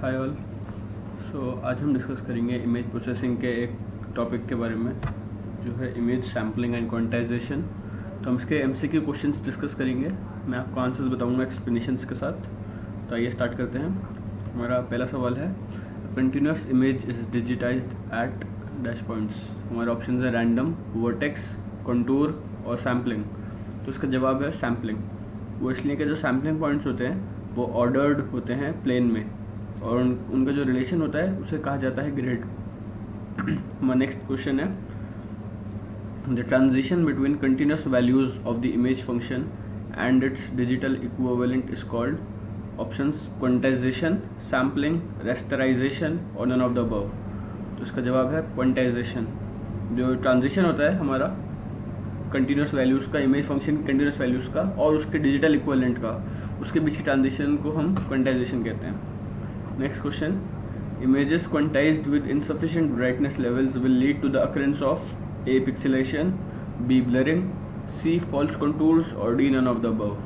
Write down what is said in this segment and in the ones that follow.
Hi all. आज हम discuss करेंगे इमेज प्रोसेसिंग के एक टॉपिक के बारे में जो है इमेज सैम्पलिंग एंड क्वांटाइजेशन। तो हम इसके एमसीक्यू क्वेश्चंस डिस्कस करेंगे। मैं आपको आंसर्स बताऊंगा एक्सप्लेनेशंस के साथ। तो आइए स्टार्ट करते हैं। हमारा पहला सवाल है, continuous image is digitised at dash points. हमारे ऑप्शन है रैंडम, वर्टेक्स, कंटूर और सैम्पलिंग। तो इसका जवाब है सैम्पलिंग। वो इसलिए कि जो सैम्पलिंग पॉइंट्स होते हैं वो ऑर्डर्ड होते हैं प्लेन में, और उनका जो रिलेशन होता है उसे कहा जाता है ग्रिड। हमारा नेक्स्ट क्वेश्चन है, the transition between continuous values of the image function and it's digital equivalent is called. Options quantization, sampling, रेस्टराइजेशन और नन ऑफ द अबव। तो इसका जवाब है क्वांटाइजेशन। जो ट्रांजिशन होता है हमारा कंटिन्यूस वैल्यूज़ का, इमेज फंक्शन कंटिन्यूस वैल्यूज़ का और उसके डिजिटल इक्विवेलेंट का, उसके बीच की ट्रांजिशन को हम क्वांटाइजेशन कहते हैं। Next question, images quantized with insufficient brightness levels will lead to the occurrence of A. pixelation, B. blurring, C. false contours और D. none of the above।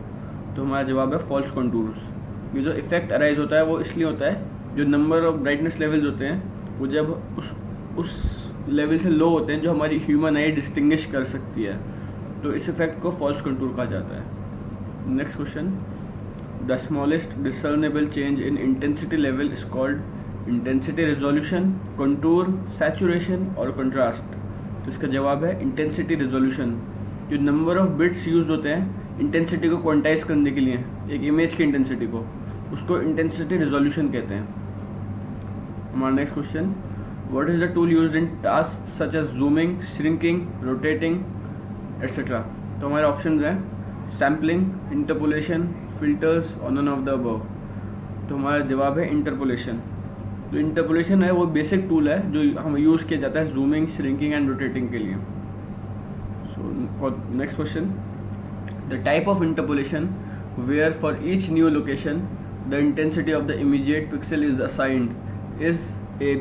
तो हमारा जवाब है false contours। ये जो इफेक्ट अराइज होता है वो इसलिए होता है, जो नंबर ऑफ ब्राइटनेस लेवल्स होते हैं वो जब उस लेवल से लो होते हैं जो हमारी ह्यूमन आई डिस्टिंग्विश कर सकती है, तो इस इफेक्ट को false contour कहा जाता है। Next question, the smallest discernible change in intensity level is called intensity resolution, contour, saturation और contrast। तो इसका जवाब है intensity resolution। जो नंबर ऑफ बिट्स यूज होते हैं इंटेंसिटी को क्वांटाइज करने के लिए, एक इमेज की इंटेंसिटी को, उसको इंटेंसिटी रेजोल्यूशन कहते हैं। हमारा next question, what is the tool used in task such as zooming, shrinking, rotating et cetera. तो हमारे ऑप्शंस हैं सैम्पलिंग, इंटरपोलेशन, फिल्टर्स और नन ऑफ द अबव। तो हमारा जवाब है इंटरपोलेशन। जो इंटरपोलेशन है वो बेसिक टूल है जो हम यूज़ किया जाता है जूमिंग, श्रिंकिंग एंड रोटेटिंग के लिए। So for next question, the type of interpolation where for each new location the intensity of the immediate pixel is assigned is A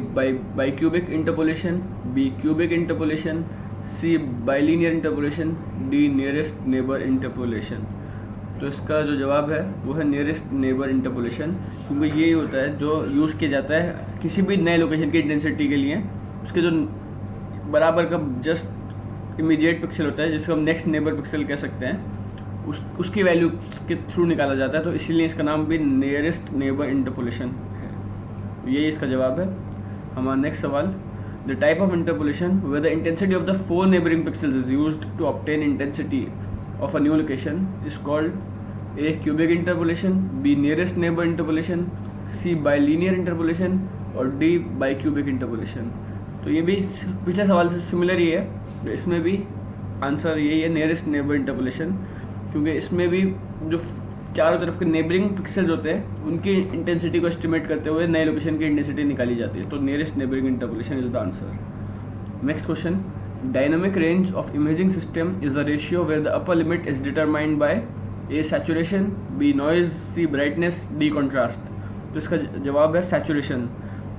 bicubic interpolation, B cubic interpolation, C bilinear interpolation, D nearest neighbour interpolation. तो इसका जो जवाब है वो है nearest neighbour interpolation, क्योंकि यही होता है जो यूज़ किया जाता है किसी भी नए लोकेशन की इंटेंसिटी के लिए। उसके जो बराबर का जस्ट इमीडिएट पिक्सल होता है जिसको हम नेक्स्ट नेबर पिक्सल कह सकते हैं, उसकी वैल्यू के थ्रू निकाला जाता है, तो इसीलिए इसका नाम भी नियरेस्ट नेबर इंटरपोलेशन है। यही इसका जवाब है। हमारा नेक्स्ट सवाल, the type of interpolation where the intensity of the 4 neighbouring pixels is used to obtain intensity of a new location is called A. cubic interpolation, B. nearest neighbor interpolation, C. bilinear interpolation और D. bicubic interpolation। तो ये भी पिछले सवाल से similar ही है, तो इसमें भी आंसर यही है नियरेस्ट नेबर इंटरपोलेशन, क्योंकि इसमें भी जो चारों तरफ के नेबरिंग पिक्सल्स होते हैं उनकी इंटेंसिटी को एस्टिमेट करते हुए नए लोकेशन की इंटेंसिटी निकाली जाती है, तो nearest neighbouring interpolation is the answer. Next question, dynamic range of imaging system is a ratio where the upper limit is determined by A. saturation, B. noise, C. brightness, D. contrast। तो इसका जवाब है saturation।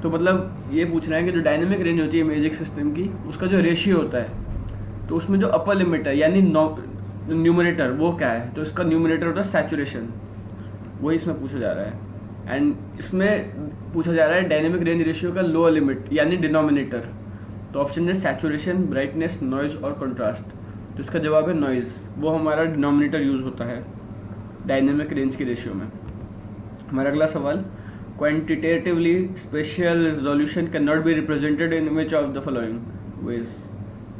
तो मतलब ये पूछ रहे हैं कि जो डायनेमिक रेंज होती है इमेजिंग सिस्टम की, उसका जो रेशियो होता है, तो उसमें जो अपर लिमिट है यानी न्यूमरेटर वो क्या है, तो इसका न्यूमरेटर होता है सैचुरेशन। वही इसमें पूछा जा रहा है। एंड इसमें पूछा जा रहा है डायनेमिक रेंज रेशियो का लोअर लिमिट यानी डिनोमिनेटर। तो ऑप्शन है सैचुरेशन, ब्राइटनेस, नॉइज़ और कंट्रास्ट। तो इसका जवाब है नॉइज़। वो हमारा डिनोमिनेटर यूज़ होता है डायनेमिक रेंज की रेशियो में। हमारा अगला सवाल, quantitatively spatial resolution can not be represented in image of the following ways.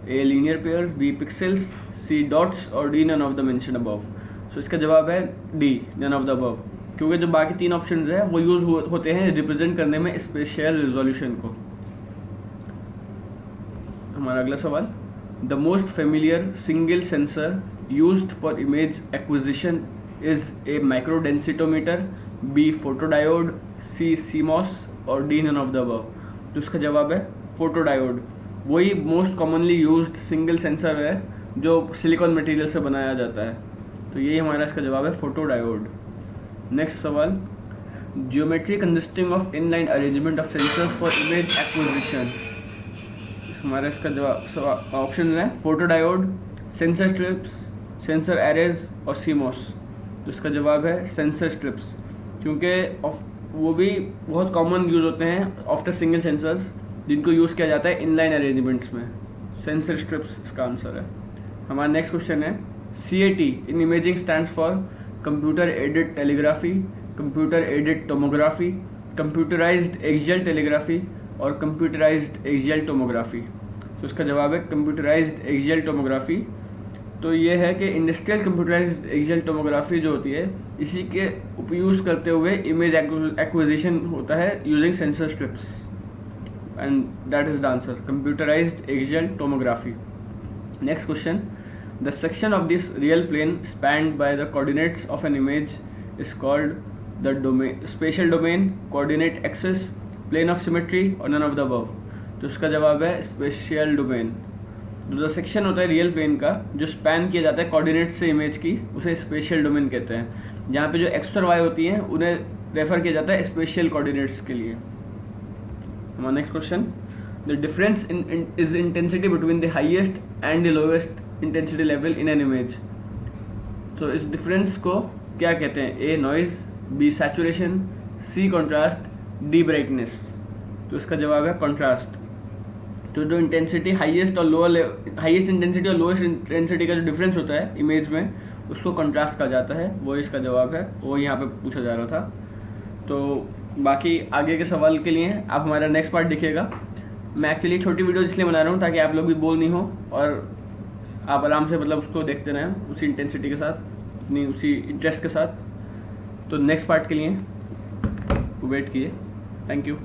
A. Linear pairs, B. Pixels, C. Dots और D. None of the mention above. So इसका जवाब है D, none of the above, क्योंकि जो बाकी 3 options हैं वो use होते हैं रिप्रेजेंट करने में स्पेशियल रिजोल्यूशन को। हमारा अगला सवाल, the most familiar single sensor used for image acquisition is A microdensitometer, B photodiode, C CMOS और D none of the above. तो इसका जवाब है फोटोडायोड। वही most commonly used single sensor है जो सिलिकॉन मटेरियल से बनाया जाता है, तो यही हमारा इसका जवाब है फोटोडायोड। नेक्स्ट सवाल, geometry consisting of inline arrangement of sensors for image acquisition. हमारा इसका जवाब ऑप्शन है photodiode, sensor strips, sensor arrays और सीमॉस। तो इसका जवाब है सेंसर स्ट्रिप्स, क्योंकि वो भी बहुत कॉमन यूज़ होते हैं आफ्टर सिंगल सेंसर्स, जिनको यूज़ किया जाता है इनलाइन अरेंजमेंट्स में। सेंसर स्ट्रिप्स इसका आंसर है। हमारा नेक्स्ट क्वेश्चन है CAT in imaging stands for computer aided telegraphy, computer aided tomography, computerised axial telegraphy और कंप्यूटराइज्ड एक्सियल टोमोग्राफी। तो इसका जवाब है कंप्यूटराइज्ड एक्सियल टोमोग्राफी। तो ये है कि इंडस्ट्रियल कंप्यूटराइज्ड एक्सियल टोमोग्राफी जो होती है, इसी के उपयोग करते हुए इमेज एक्विजिशन होता है using sensor strips, and that is the answer, computerised axial tomography. Next question, the section of this real plane spanned by the coordinates of an image is called the domain, spatial domain, coordinate axis, plane of symmetry और none of the above. तो इसका जवाब है special domain. जो section होता है real plane का जो स्पैन किया जाता है कोऑर्डिनेट से इमेज की, उसे स्पेशल डोमेन कहते हैं। जहाँ पे जो एक्स और वाई होती हैं उन्हें रेफर किया जाता है स्पेशल कोऑर्डिनेट्स के लिए। हमारा next question, the difference is intensity between the highest and the lowest intensity level in an image. तो इस डिफरेंस को क्या कहते हैं? A noise, B saturation, C contrast, D brightness. तो इसका जवाब है कॉन्ट्रास्ट। तो जो इंटेंसिटी हाईएस्ट और लोअर, हाईएस्ट इंटेंसिटी और लोएस्ट इंटेंसिटी का जो डिफरेंस होता है इमेज में, उसको कंट्रास्ट कहा जाता है। वो इसका जवाब है, वो यहाँ पे पूछा जा रहा था। तो बाकी आगे के सवाल के लिए आप हमारा नेक्स्ट पार्ट देखिएगा। मैं एक्चुअली छोटी वीडियो इसलिए बना रहा हूँ ताकि आप लोग भी बोर नहीं हो और आप आराम से मतलब उसको देखते रहें उसी इंटेंसिटी के साथ, अपनी उसी इंटरेस्ट के साथ। तो नेक्स्ट पार्ट के लिए वेट कीजिए। Thank you.